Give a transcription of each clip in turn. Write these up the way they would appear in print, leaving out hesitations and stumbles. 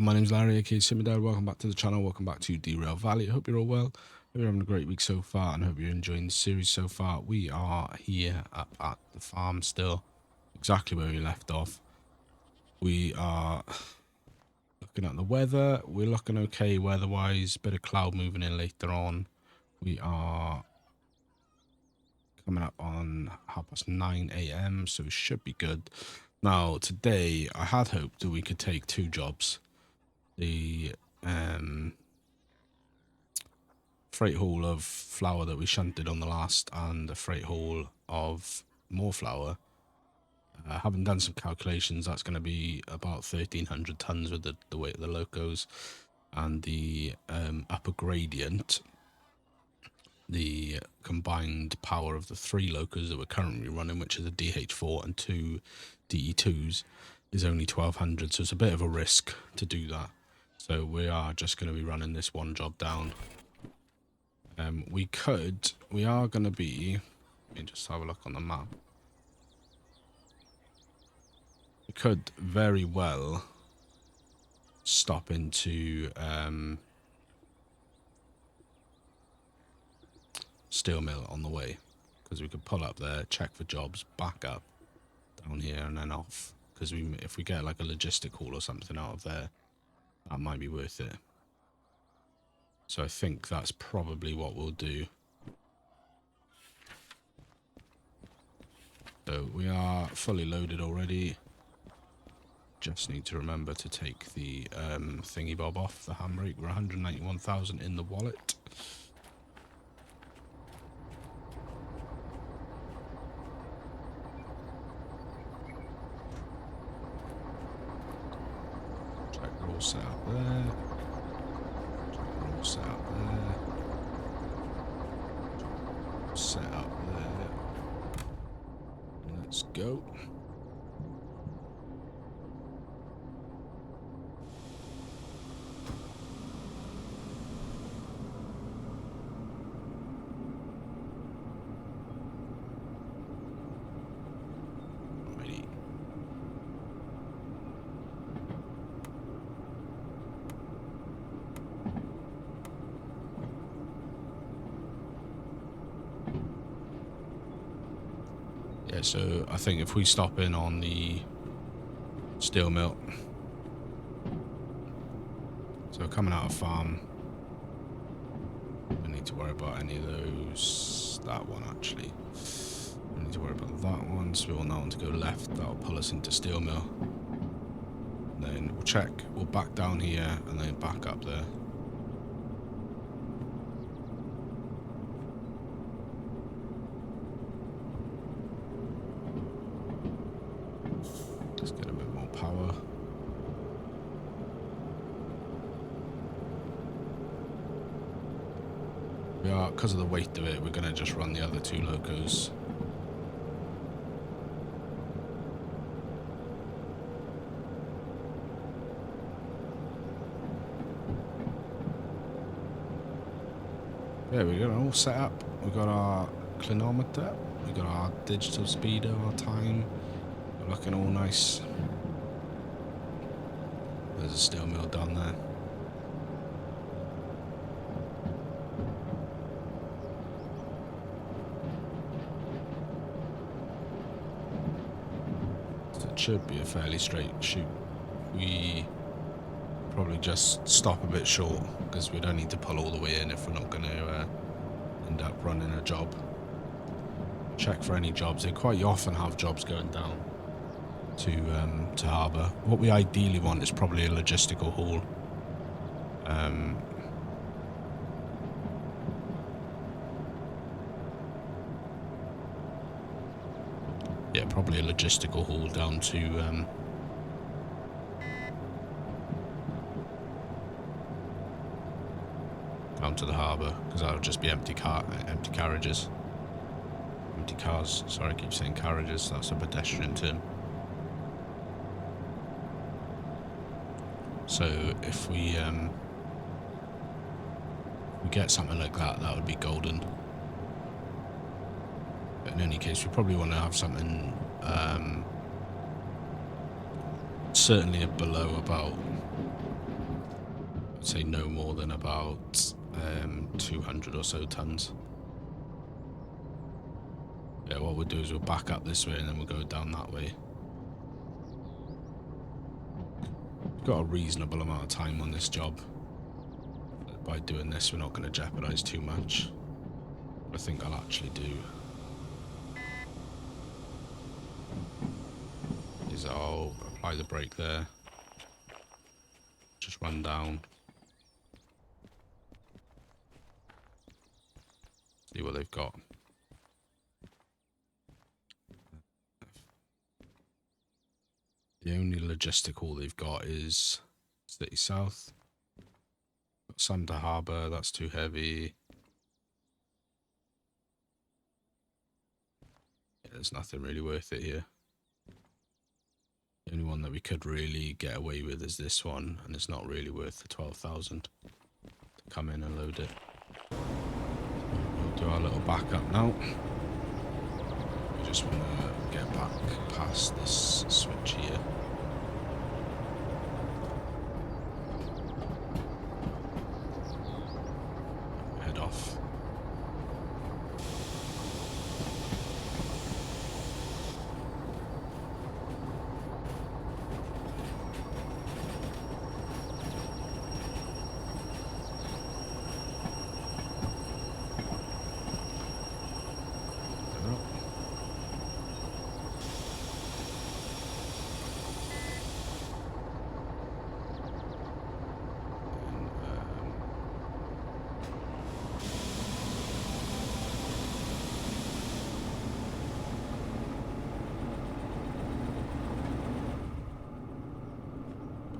my name's Larry, aka Simudad. Welcome back to the channel. Welcome back to Derail Valley. I hope you're all well. Hope you're having a great week so far, and hope you're enjoying the series so far. We are here up at the farm still, exactly where we left off. We are looking at the weather. We're looking okay weather-wise. Bit of cloud moving in later on. We are coming up on 9:30 AM, so it should be good. Now, today, I had hoped that we could take two jobs. The freight haul of flour that we shunted on the last, and the freight haul of more flour. Having done some calculations, that's going to be about 1,300 tons with the weight of the Locos and the upper gradient. The combined power of the three Locos that we're currently running, which is a DH4 and two DE2s, is only 1,200, so it's a bit of a risk to do that. So we are just going to be running this one job down. We are going to be, let me just have a look on the map. We could very well stop into steel mill on the way, because we could pull up there, check for jobs, back up down here and then off, because if we get like a logistic haul or something out of there, that might be worth it. So I think that's probably what we'll do. So we are fully loaded already. Just need to remember to take the thingy bob off the handbrake. We're 191,000 in the wallet. Check we're all set up there. Set up there. Set up there. Let's go. Alrighty. Yeah, so I think if we stop in on the steel mill, so coming out of farm, we don't need to worry about any of those. That one actually, we don't need to worry about that one. So we want that one to go left. That'll pull us into steel mill. And then we'll check. We'll back down here and then back up there. Let's get a bit more power. We are, because of the weight of it, we're going to just run the other two Locos. There we go, all set up. We've got our clinometer, we've got our digital speedo, our time. We're looking all nice. There's a steel mill down there. So it should be a fairly straight shoot. We probably just stop a bit short, because we don't need to pull all the way in if we're not going to end up running a job. Check for any jobs. They quite often have jobs going down to Harbour. What we ideally want is probably a logistical haul. Yeah, probably a logistical haul down to the harbour, because that'll just be empty carriages. Empty cars. Sorry, I keep saying carriages. That's a pedestrian term. So if we get something like that, that would be golden. But in any case, we probably want to have something certainly below about I'd say no more than about 200 or so tons. Yeah, what we'll do is we'll back up this way and then we'll go down that way. We've got a reasonable amount of time on this job. By doing this, we're not going to jeopardize too much. What I think I'll actually do is I'll apply the brake there. Just run down. See what they've got. The only logistical they've got is City South. Got some to Harbour, that's too heavy. Yeah, there's nothing really worth it here. The only one that we could really get away with is this one, and it's not really worth the 12,000 to come in and load it. We'll do our little backup now. We just want to get back past this switch here. Head off.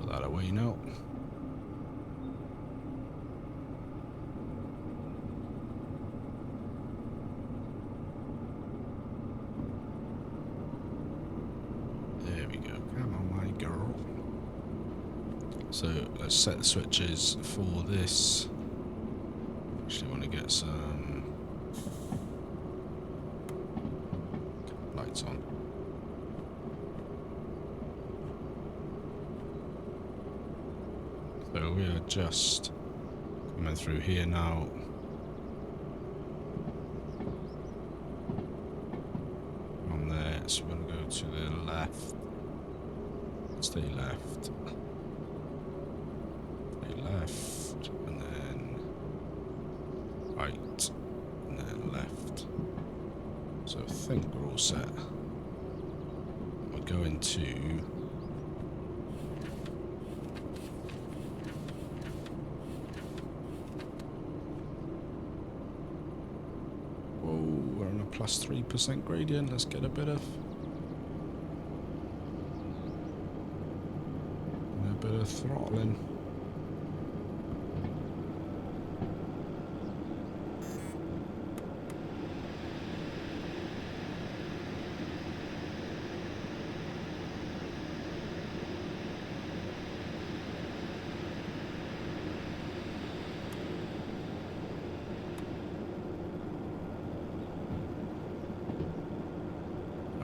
That away now. There we go. Come on, my girl. So let's set the switches for this. Actually want to get some lights on. So we are just coming through here now. On there, so we're going to go to the left. Stay left. Stay left. And then right. And then left. So I think we're all set. We're going to... plus 3% gradient. Let's get a bit of throttling.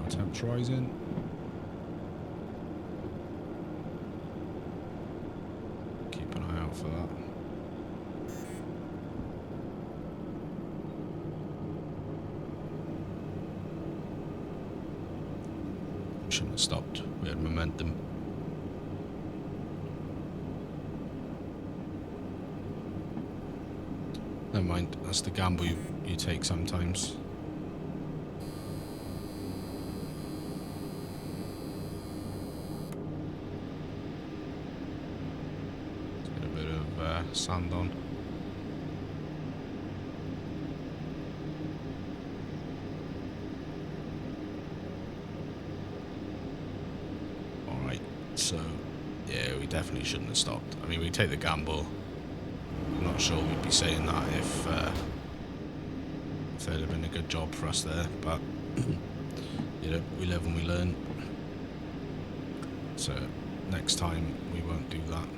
Temps rising. Keep an eye out for that. We shouldn't have stopped. We had momentum. Never mind. That's the gamble you take sometimes. Sand on. Alright, so yeah, we definitely shouldn't have stopped. I mean, we take the gamble. I'm not sure we'd be saying that if there'd have been a good job for us there, but you know, we live and we learn. So next time we won't do that.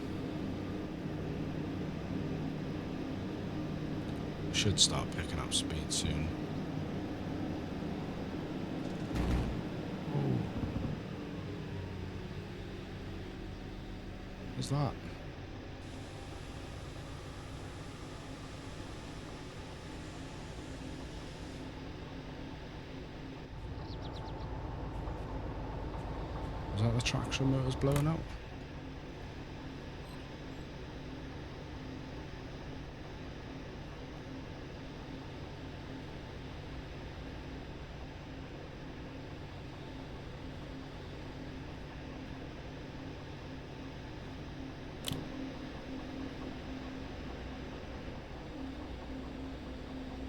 Should start picking up speed soon. Oh. What's that? Is that the traction motors blowing out?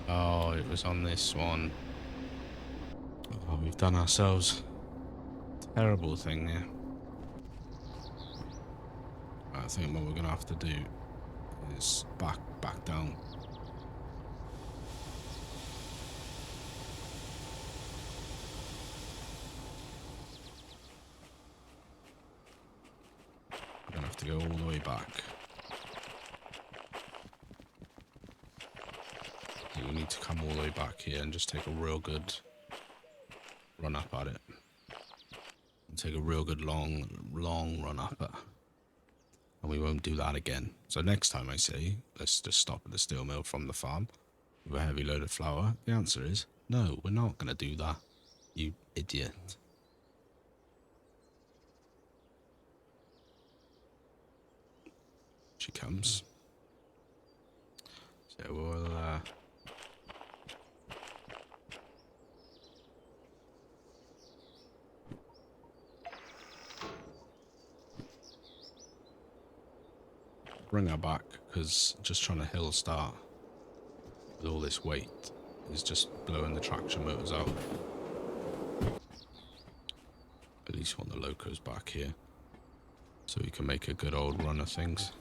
Oh, it was on this one. Oh, we've done ourselves a terrible thing here. I think what we're gonna have to do is back down. We're gonna have to go all the way back. We need to come all the way back here and just take a real good run up at it. And take a real good long run up at it. And we won't do that again. So next time I say, let's just stop at the steel mill from the farm with a heavy load of flour, the answer is, no, we're not going to do that, you idiot. She comes. So we'll, bring her back, because just trying to hill start with all this weight is just blowing the traction motors out. At least want the Locos back here so we can make a good old run of things.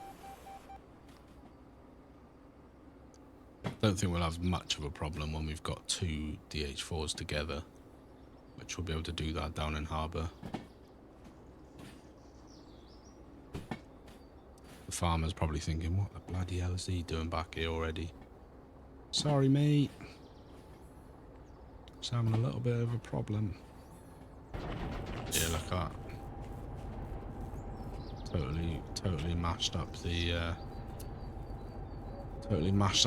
Don't think we'll have much of a problem when we've got two DH4s together, which we'll be able to do that down in Harbour. The farmer's probably thinking, what the bloody hell is he doing back here already? Sorry, mate. Just having a little bit of a problem. Yeah, look at that. Totally mashed up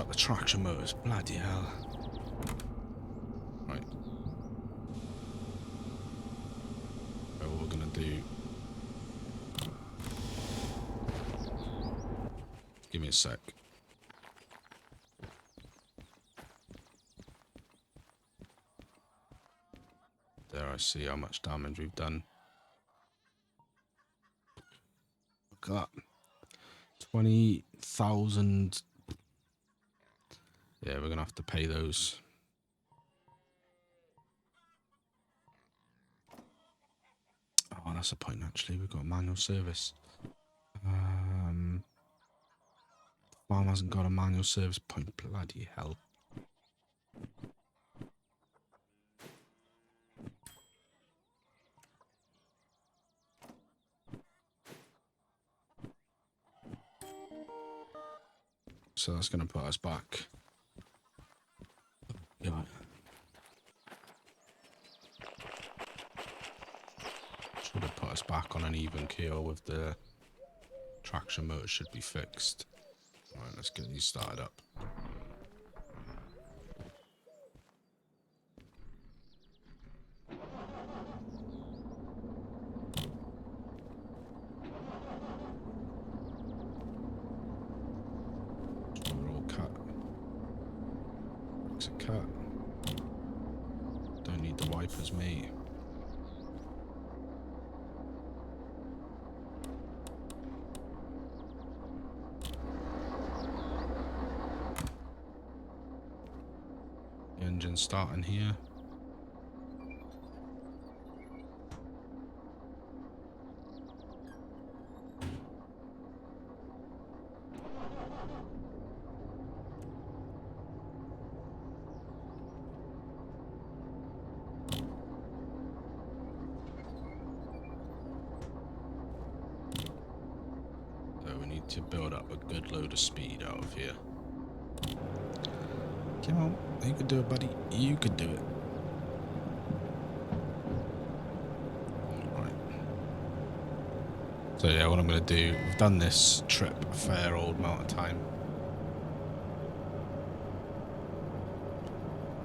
the traction motors. Bloody hell. Right. So what we're gonna do. Give me a sec. There, I see how much damage we've done. Look at that. 20,000. Yeah, we're gonna have to pay those. Oh, that's a point actually. We've got manual service. Farm hasn't got a manual service point. Bloody hell. So that's going to put us back. Yeah. Should have put us back on an even keel with the traction motor should be fixed. Alright, let's get these started up. We're all cut. It's a cut. Don't need the wipers, mate. Engine starting here. So we need to build up a good load of speed out of here. Come on, you can do it, buddy. You can do it. Right. So yeah, what I'm going to do, we've done this trip a fair old amount of time.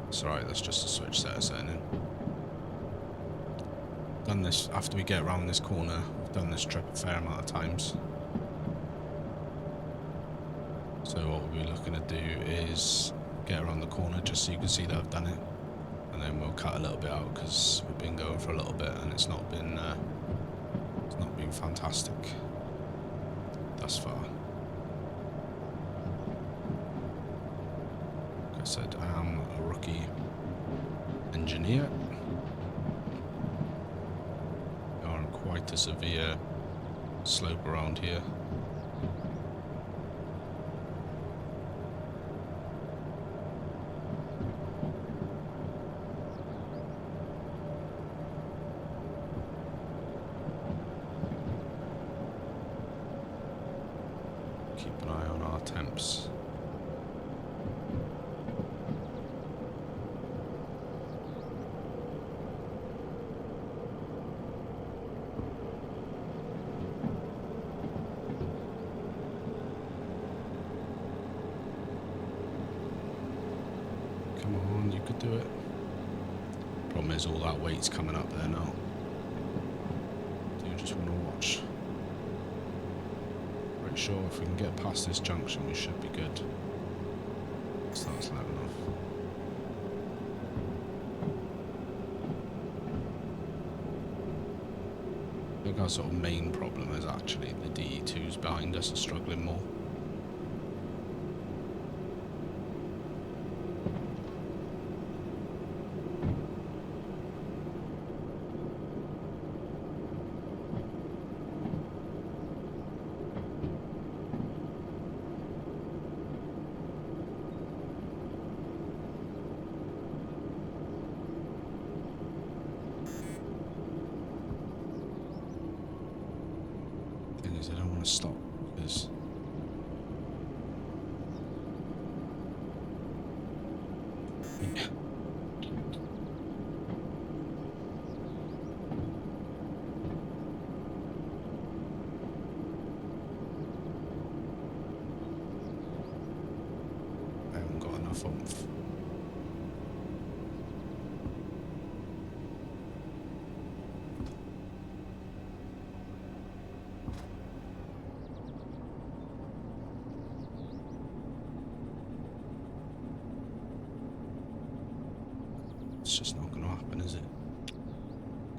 It's alright, that's just a switch set setting in. done this after we get around this corner. We've done this trip a fair amount of times. So what we'll be looking to do is get around the corner just so you can see that I've done it. And then we'll cut a little bit out because we've been going for a little bit and it's not been fantastic thus far. Like I said, I am a rookie engineer. We are on quite a severe slope around here. Keep an eye on our temps. Come on, you could do it. Problem is all that weight's coming up there now. Do you just want to watch? Pretty sure if we can get past this junction we should be good. So that's loud enough. I think our sort of main problem is actually the DE2s behind us are struggling more. I don't want to stop because I haven't got enough oomph. It's just not going to happen, is it?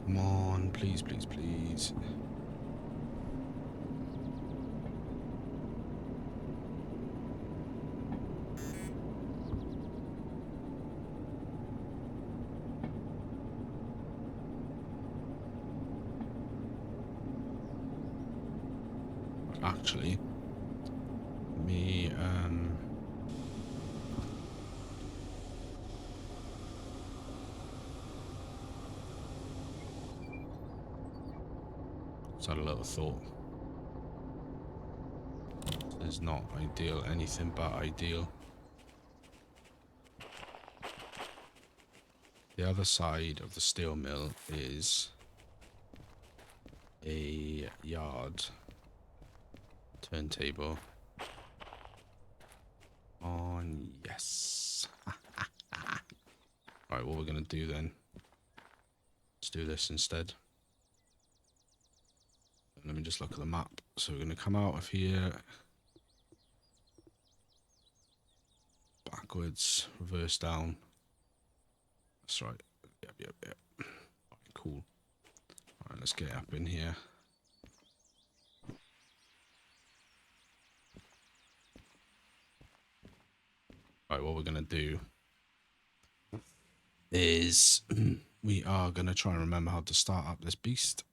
Come on, please, please, please. Actually, just had a little thought. This is not ideal, anything but ideal. The other side of the steel mill is a yard turntable. On yes. Right, what we're gonna do then? Let's do this instead. Let me just look at the map. So we're gonna come out of here, backwards, reverse down. That's right. Yep. Right, cool. All right, let's get up in here. Right, what we're going to do is we are going to try and remember how to start up this beast.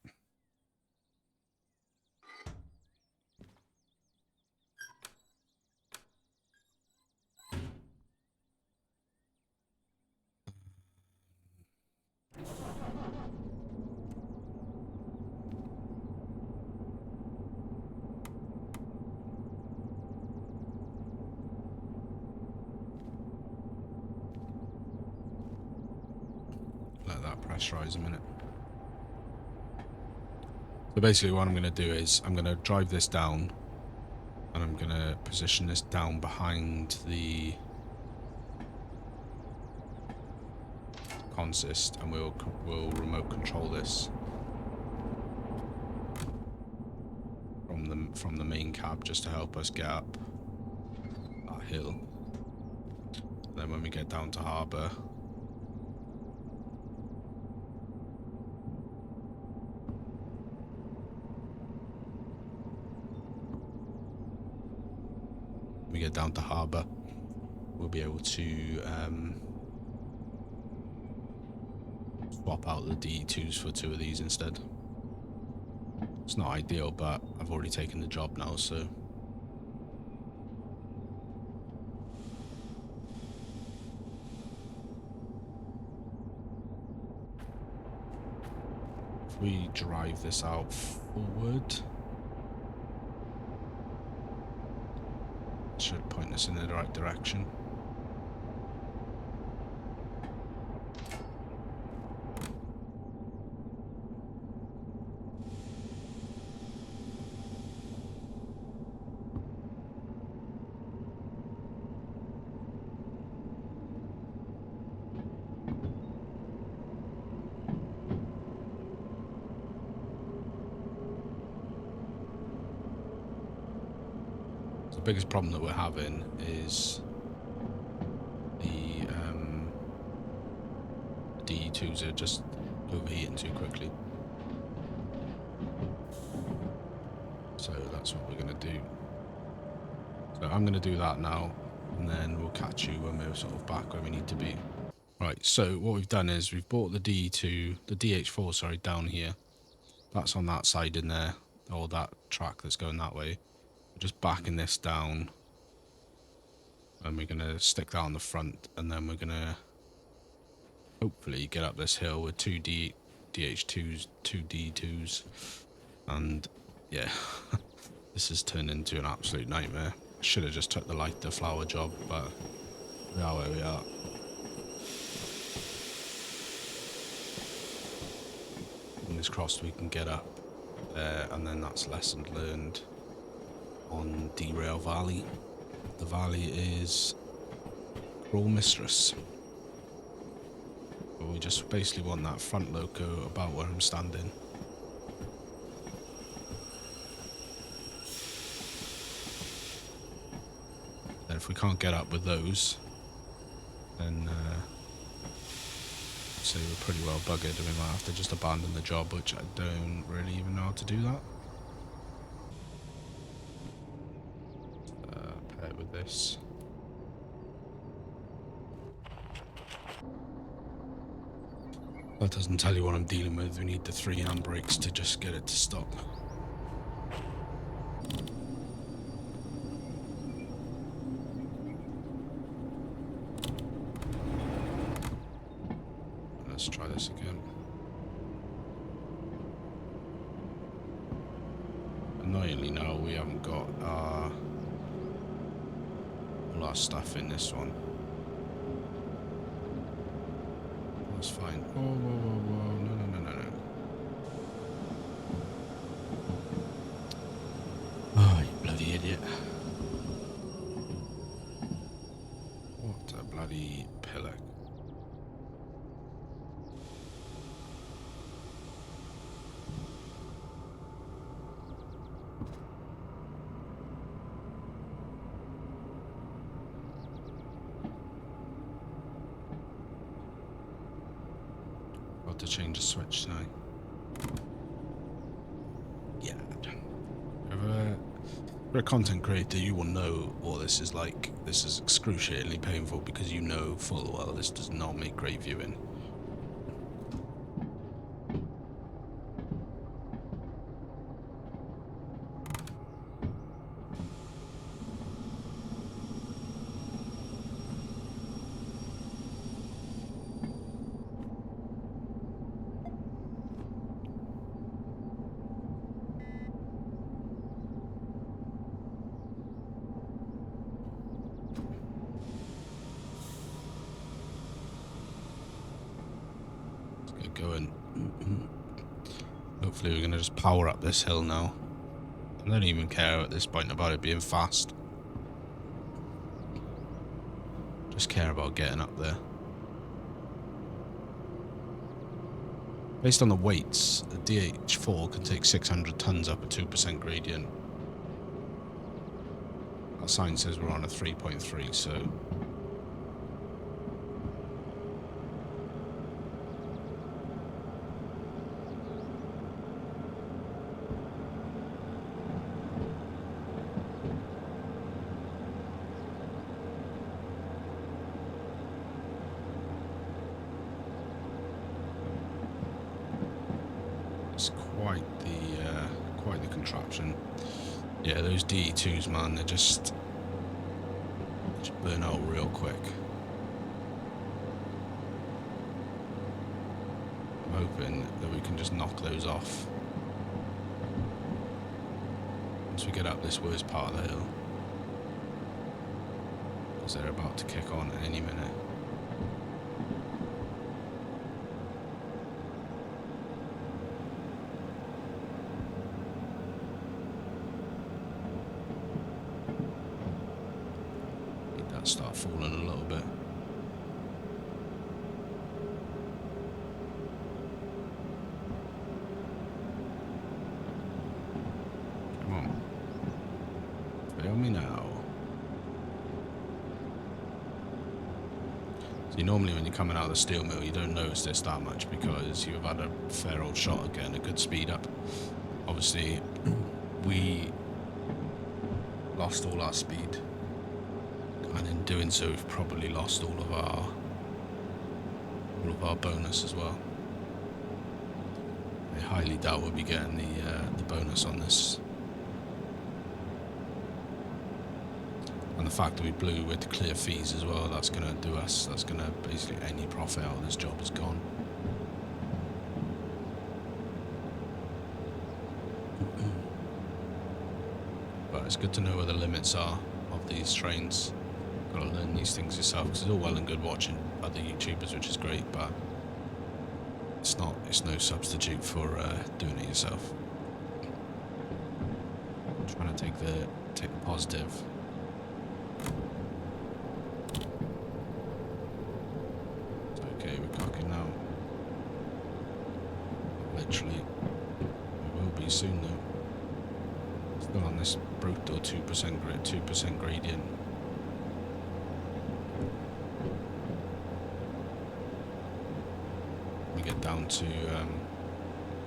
Let that pressurize a minute. So basically what I'm going to do is I'm going to drive this down and I'm going to position this down behind the consist and we'll remote control this from the main cab just to help us get up that hill. And then when we get down to Harbour, we'll be able to swap out the D2s for 2 of these instead. It's not ideal, but I've already taken the job now, so. If we drive this out forward, it should point us in the right direction. The biggest problem that we're having is the D2s are just overheating too quickly. So that's what we're going to do. So I'm going to do that now, and then we'll catch you when we're sort of back where we need to be. Right, so what we've done is we've brought the DH4, sorry, down here. That's on that side in there, or that track that's going that way. We're just backing this down, and we're going to stick that on the front, and then we're going to hopefully get up this hill with 2 DH2s, 2 D2s, and yeah, this has turned into an absolute nightmare. I should have just took the lighter flower job, but we are where we are. Fingers crossed we can get up there, and then that's lesson learned on Derail Valley. The valley is Cruel Mistress. But we just basically want that front loco about where I'm standing. And if we can't get up with those, then say we're pretty well buggered, and we might have to just abandon the job, which I don't really even know how to do that. Pair it with this. That doesn't tell you what I'm dealing with. We need the 3 handbrakes to just get it to stop. Let's try this again. Annoyingly, no, we haven't got all our stuff in this one. That's fine. Whoa, whoa, whoa, whoa. No, no, no, no, no. Oh, you bloody idiot. What a bloody pillock. To change the switch tonight. Yeah. If you're a content creator, you will know what this is like. This is excruciatingly painful because you know full well this does not make great viewing. Going. Hopefully we're going to just power up this hill now. I don't even care at this point about it being fast. Just care about getting up there. Based on the weights, the DH4 can take 600 tons up a 2% gradient. Our sign says we're on a 3.3, so it's quite the contraption. Yeah, those DE2s, man, they just burn out real quick. I'm hoping that we can just knock those off once we get up this worst part of the hill, because they're about to kick on any minute. Start falling a little bit. Come on. Fail me now. See, normally when you're coming out of the steel mill, you don't notice this that much because you've had a fair old shot at getting a good speed up. Obviously, we lost all our speed. And in doing so, we've probably lost all of our bonus as well. I highly doubt we'll be getting the bonus on this. And the fact that we blew with clear fees as well, that's going to do us. That's going to basically any profit out of this job is gone. But it's good to know where the limits are of these trains. Got to learn these things yourself, because it's all well and good watching other YouTubers, which is great, but it's no substitute for doing it yourself. I'm trying to take the positive. It's okay, we're cocking now. Literally, we will be soon though. Still on this brutal 2% gradient. Get down to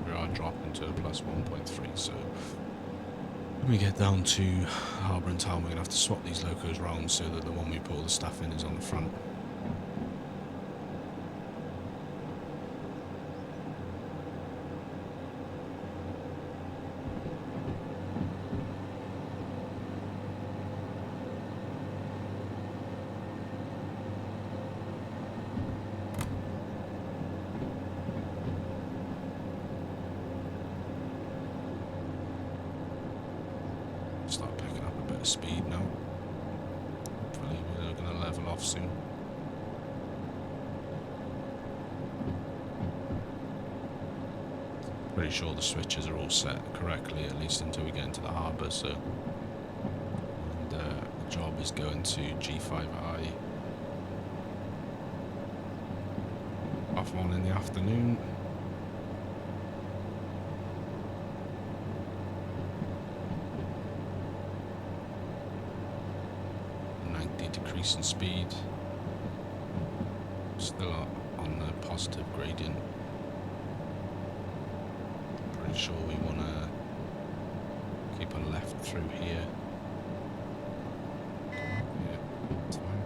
we are dropping to a plus 1.3, so when we get down to Harbour and Town, we're gonna have to swap these locos round so that the one we put all the stuff in is on the front. Start picking up a bit of speed now. Hopefully we're going to level off soon. Pretty sure the switches are all set correctly, at least until we get into the harbour. So, and the job is going to G5I off on in the afternoon. Decrease in speed, still on the positive gradient. Pretty sure we want to keep a left through here. Yeah, that's fine.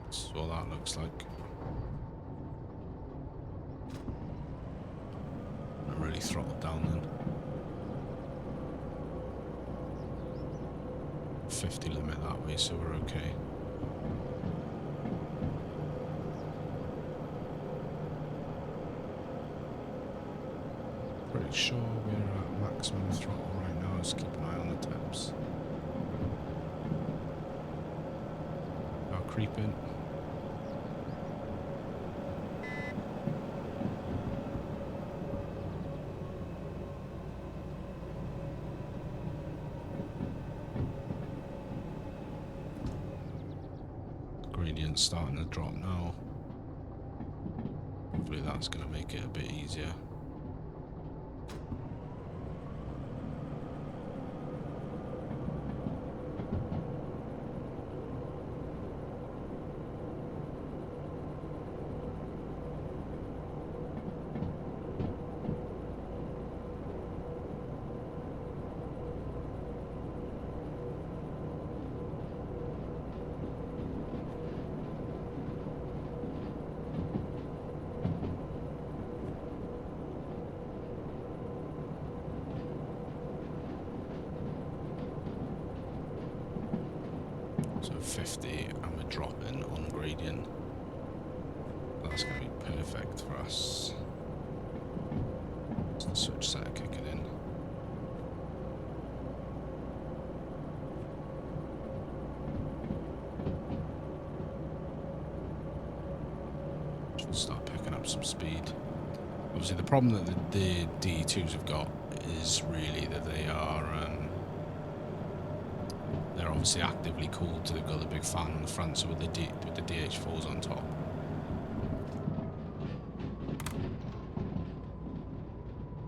That's what that looks like. I'm really throttled down then. 50 limit that way, so we're okay. Pretty sure we're at maximum throttle right now. Just keep an eye on the taps. Now creeping. gradient's starting to drop now. Hopefully that's going to make it a bit easier. So 50 and we're dropping on gradient. That's going to be perfect for us. It's the switch set kicking in. Should start picking up some speed. Obviously the problem that the D2s have got is really that they're obviously actively cooled, so they've got the big fan on the front, so with the DH4s on top.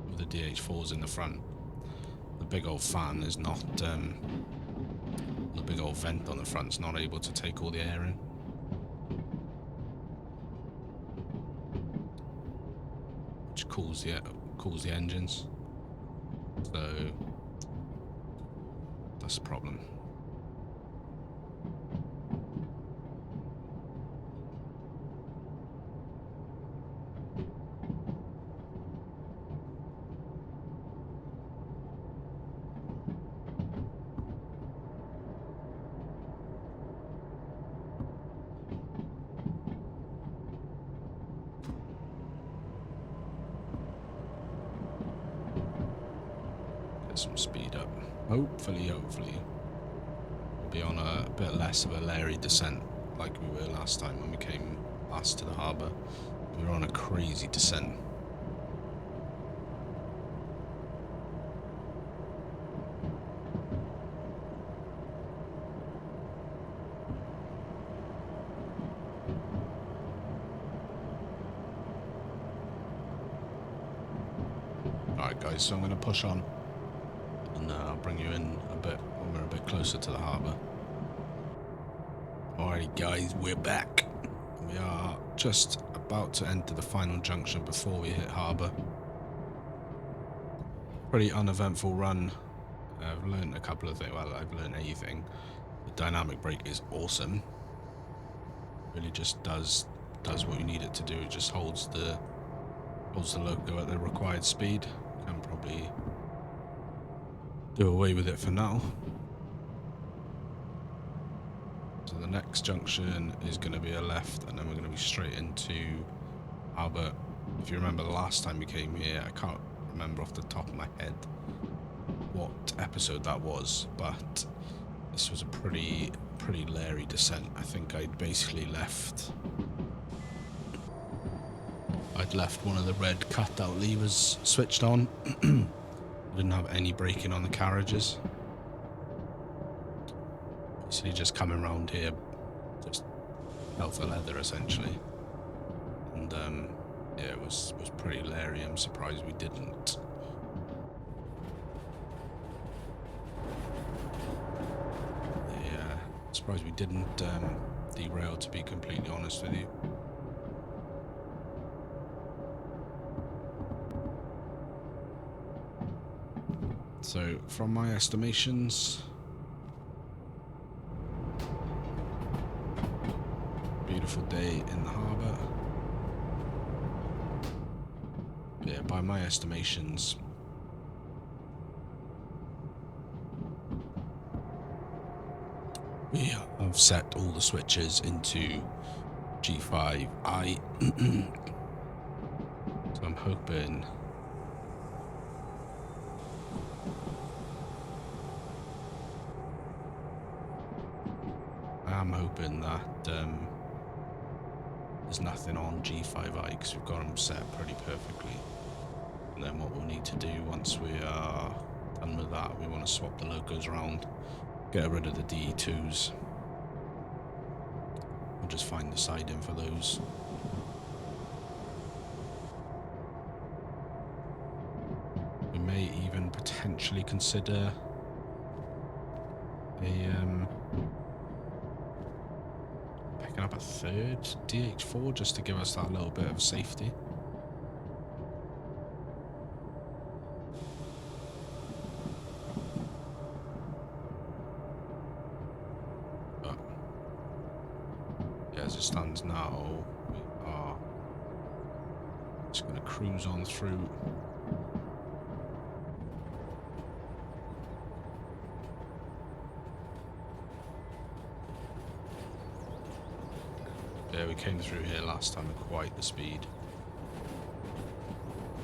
With the DH4s in the front, the big old fan is not, the big old vent on the front's not able to take all the air in. Which cools the engines. So that's the problem. Some speed up. Hopefully we'll be on a bit less of a Larry descent like we were last time when we came last to the harbour. We were on a crazy descent. Alright guys, so I'm going to push on. I'll bring you in a bit when we're a bit closer to the harbour. Alrighty guys, we're back. We are just about to enter the final junction before we hit harbour. Pretty uneventful run. I've learned a couple of things. Well, I've learned anything. The dynamic brake is awesome. Really just does what you need it to do. It just holds the Loco at the required speed. Can probably do away with it for now. So the next junction is going to be a left, and then we're going to be straight into Harbour. If you remember the last time we came here, I can't remember off the top of my head what episode that was, but this was a pretty Larry descent. I think I'd basically left one of the red cut-out levers switched on. Didn't have any braking on the carriages. Basically just coming around here, just hell for leather essentially. And yeah, it was pretty Larry. I'm surprised we didn't. Yeah, surprised we didn't derail, to be completely honest with you. So, from my estimations, beautiful day in the harbour. Yeah, by my estimations, we have set all the switches into G5i. So I'm hoping that there's nothing on G5i, because we've got them set pretty perfectly. And then what we'll need to do once we are done with that, we want to swap the Locos around, get rid of the DE2s, We'll just find the siding for those. We may even potentially consider picking up a third DH4 just to give us that little bit of safety. But yeah, as it stands now, we are just going to cruise on through. Yeah, we came through here last time at quite the speed.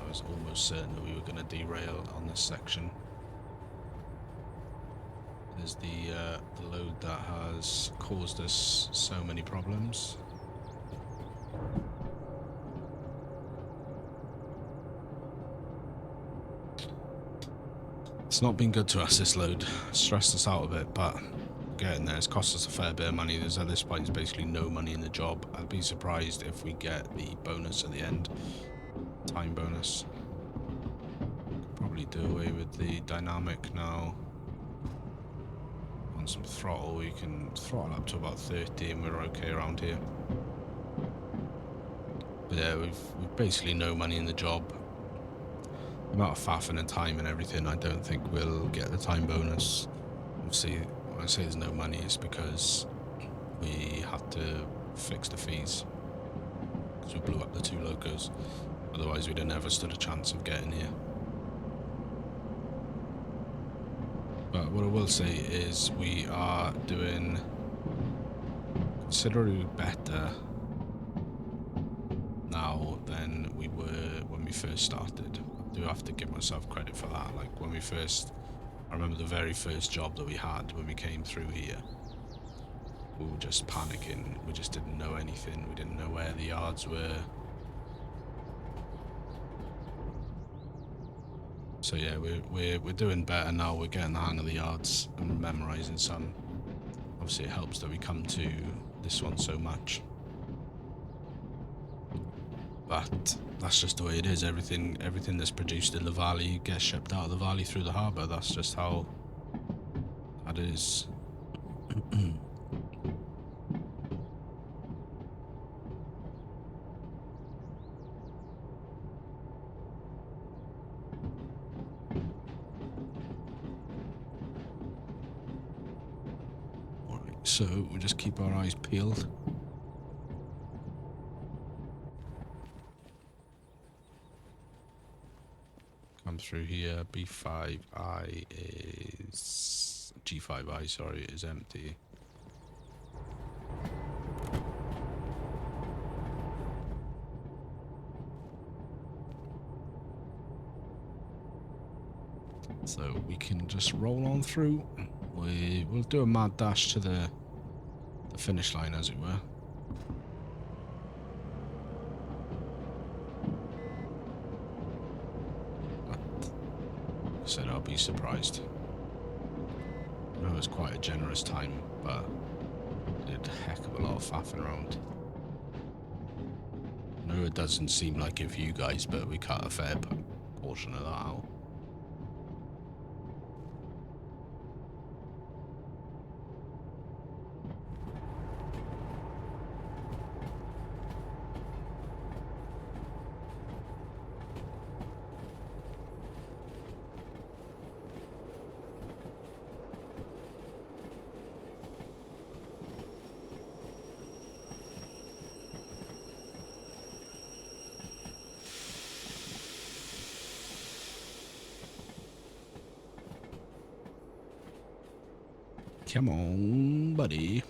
I was almost certain that we were going to derail on this section. There's the load that has caused us so many problems. It's not been good to us, this load. Stressed us out a bit, but getting there. It's cost us a fair bit of money. There's at this point there's basically no money in the job. I'd be surprised if we get the bonus at the end. Time bonus. Could probably do away with the dynamic now. On some throttle, we can throttle up to about 30 and we're okay around here. But yeah, we've basically no money in the job. The amount of faffing and time and everything, I don't think we'll get the time bonus. Obviously, when I say there's no money, it's because we had to fix the fees because we blew up the 2 Locos. Otherwise, we'd have never stood a chance of getting here. But what I will say is we are doing considerably better now than we were when we first started. I do have to give myself credit for that. Like when we first, I remember the very first job that we had when we came through here, we were just panicking. We just didn't know anything. We didn't know where the yards were. So yeah, we're doing better now. We're getting the hang of the yards and memorizing some. Obviously, it helps that we come to this one so much. But that's just the way it is. Everything that's produced in the valley gets shipped out of the valley through the harbour. That's just how that is. Alright, so we just keep our eyes peeled. Come through here. B5I is G5I. Sorry, is empty. So we can just roll on through. We'll do a mad dash to the finish line, as it were. Said I'll be surprised. I know it's quite a generous time, but I did a heck of a lot of faffing around. I know it doesn't seem like it for you guys, but we cut a fair portion of that out. Come on, buddy.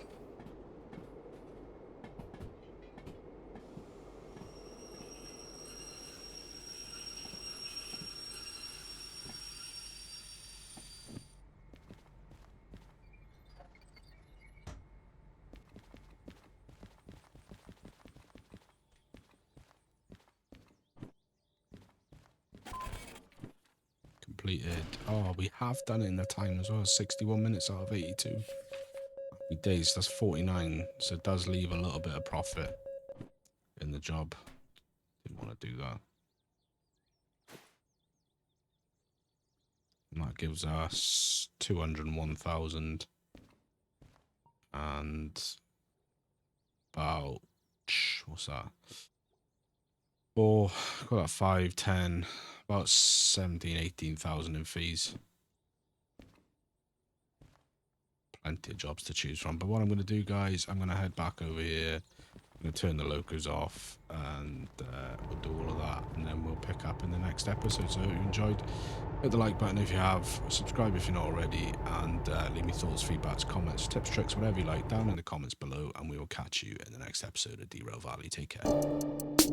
Completed. Oh, we have done it in the time as well. 61 minutes out of 82. days, that's 49, so it does leave a little bit of profit in the job. Didn't want to do that. And that gives us 201,000 and about, what's that? Got that 5, 10, about 17, 18,000 in fees. Plenty of jobs to choose from. But what I'm going to do, guys, I'm going to head back over here. I'm going to turn the Locos off and we'll do all of that. And then we'll pick up in the next episode. So I hope you enjoyed. Hit the like button if you have. Subscribe if you're not already. And leave me thoughts, feedbacks, comments, tips, tricks, whatever you like down in the comments below. And we will catch you in the next episode of Derail Valley. Take care.